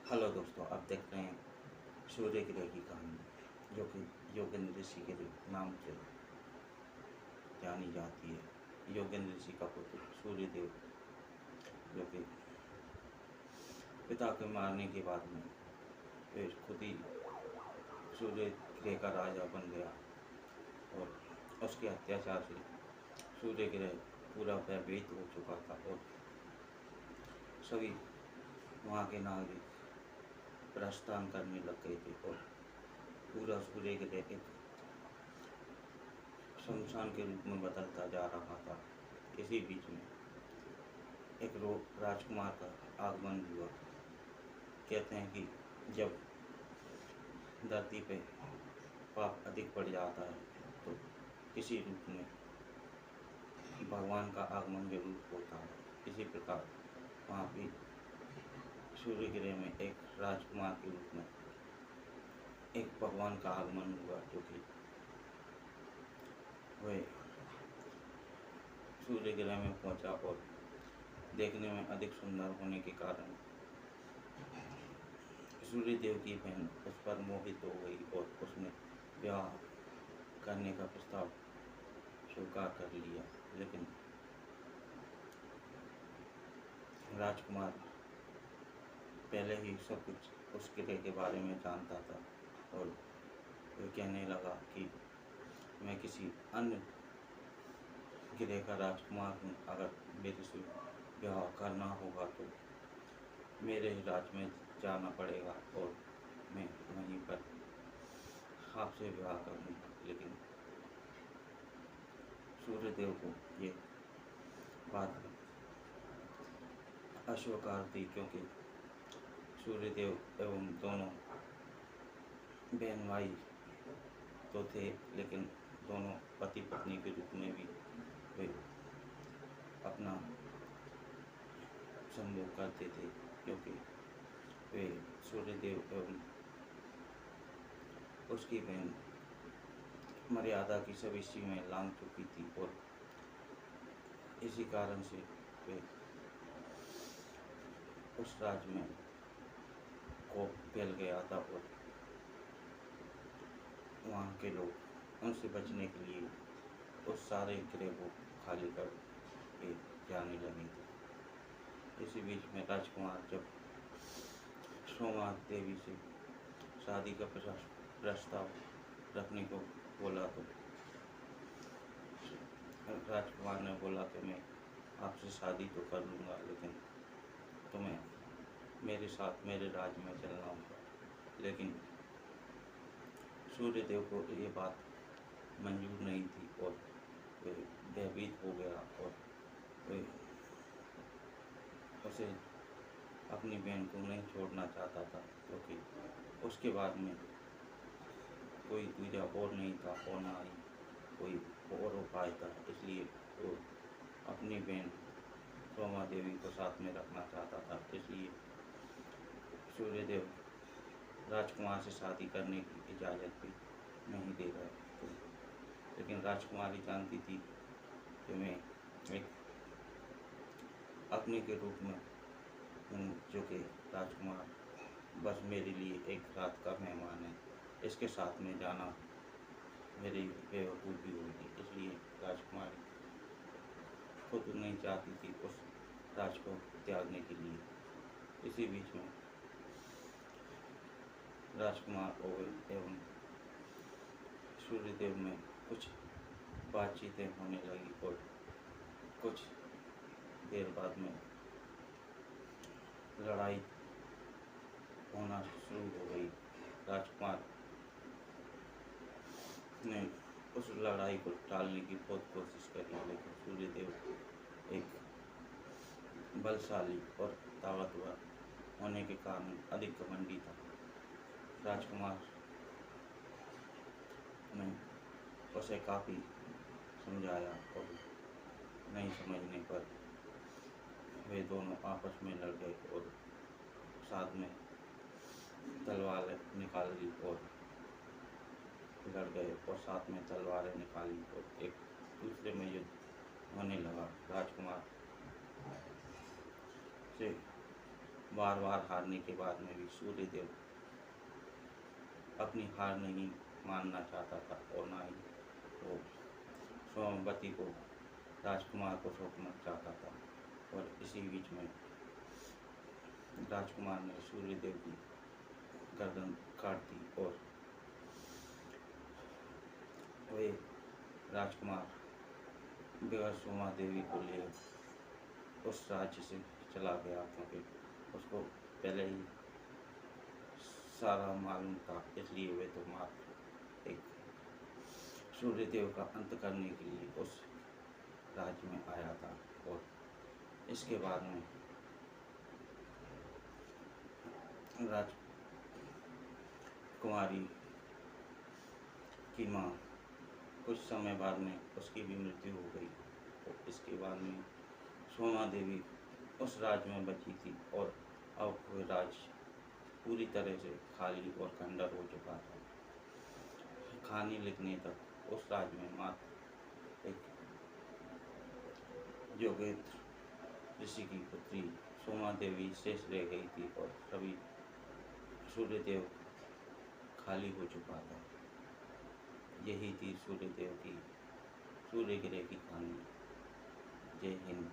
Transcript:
Hello दोस्तों, आप देख रहे हैं सूर्य ग्रह की कहानी, जो कि योगेंद्र ऋषि के नाम से जानी जाती है। योगेंद्र ऋषि का पुत्र सूर्यदेव, जो कि पिता के मारने के बाद में फिर खुद ही सूर्य ग्रह का राजा बन गया, और उसके अत्याचार से सूर्य ग्रह पूरा भयभीत हो चुका था, और सभी वहाँ के नागरिक प्रस्थान करने लग गए थे, और पूरा सूर्य ग्रह एक शमशान के रूप में बदलता जा रहा था। इसी बीच में एक राजकुमार का आगमन हुआ। कहते हैं कि जब धरती पे पाप अधिक बढ़ जाता है तो किसी रूप में भगवान का आगमन जरूर होता है। इसी प्रकार वहाँ भी सूर्य ग्रह में एक राजकुमार के रूप में एक भगवान का आगमन हुआ, जो कि वह सूर्य ग्रह में पहुंचा, और देखने में अधिक सुंदर होने के कारण सूर्य देव की बहन उस पर मोहित हो गई, और उसने विवाह करने का प्रस्ताव स्वीकार कर लिया। लेकिन राजकुमार पहले ही सब कुछ उस ग्रह के बारे में जानता था, और वह कहने लगा कि मैं किसी अन्य ग्रह का राजकुमार हूँ। अगर मेरे से विवाह करना होगा तो मेरे ही राज्य में जाना पड़ेगा, और मैं वहीं पर आपसे विवाह करूँगा। लेकिन सूर्यदेव को ये बात अस्वीकार थी, क्योंकि सूर्यदेव एवं दोनों बहन भाई तो थे, लेकिन दोनों पति पत्नी के रूप में भी वे अपना संभोग करते थे, क्योंकि वे सूर्यदेव एवं उसकी बहन मर्यादा की सभी सीमाएं लांघ चुकी थी, और इसी कारण से वे उस राज्य में कोप फैल गया था, और वहाँ के लोग उनसे बचने के लिए उस सारे ग्रह को खाली कर के जाने लगे थे। इसी बीच में राजकुमार जब सोमा देवी से शादी का प्रस्ताव रखने को बोला, तो राजकुमार ने बोला कि मैं आपसे शादी तो कर लूँगा, लेकिन तुम्हें मेरे साथ मेरे राज्य में चलना होगा। लेकिन सूर्यदेव को ये बात मंजूर नहीं थी, और वे भयभीत हो गया, और वे उसे अपनी बहन को नहीं छोड़ना चाहता था, क्योंकि उसके बाद में कोई दूजा और नहीं था, और ना ही कोई और उपाय था। इसलिए वो अपनी बहन सोमा देवी को साथ में रखना चाहता था। इसलिए सूर्यदेव राजकुमार से शादी करने की इजाज़त भी नहीं दे रहे थे। लेकिन राजकुमारी जानती थी कि मैं एक अपने के रूप में हूँ, जो कि राजकुमार बस मेरे लिए एक रात का मेहमान है। इसके साथ में जाना मेरी बेवकूफ़ी होगी। इसलिए राजकुमारी खुद नहीं चाहती थी उस राज को त्यागने के लिए। इसी बीच में राजकुमार एवं सूर्यदेव में कुछ बातचीतें होने लगी, और कुछ देर बाद में लड़ाई होना शुरू हो गई। राजकुमार ने उस लड़ाई को टालने की बहुत कोशिश करी, लेकिन सूर्यदेव एक बलशाली और ताकतवर होने के कारण अधिक घमंडी था। राजकुमार ने उसे काफ़ी समझाया, और नहीं समझने पर वे दोनों आपस में लड़ गए, और साथ में तलवार निकाल ली, और लड़ गए, और साथ में तलवारें निकाली, और एक दूसरे में युद्ध होने लगा। राजकुमार से बार बार हारने के बाद में भी सूर्यदेव अपनी हार नहीं मानना चाहता था और ना ही वो सोमवती को राजकुमार को सौंपना चाहता था। और इसी बीच में राजकुमार ने सूर्यदेव की गर्दन काट दी और वे राजकुमार बगैर सोमा देवी को ले उस राज्य से चला गया, क्योंकि उसको पहले ही सारा मालूम था, इसलिए वे तो मात्र एक सूर्यदेव का अंत करने के लिए उस राज्य में आया था। और इसके बाद में राजकुमारी की माँ कुछ समय बाद में उसकी भी मृत्यु हो गई। और इसके बाद में सोमा देवी उस राज्य में बची थी और अब वह राज्य पूरी तरह से खाली और खंडर हो चुका था। कहानी लिखने तक उस राज्य में मात्र एक योगेंद्र ऋषि की पुत्री सोमा देवी शेष रह गई थी और सभी सूर्यदेव खाली हो चुका था। यही थी सूर्यदेव की सूर्य ग्रह की कहानी। जय हिंद।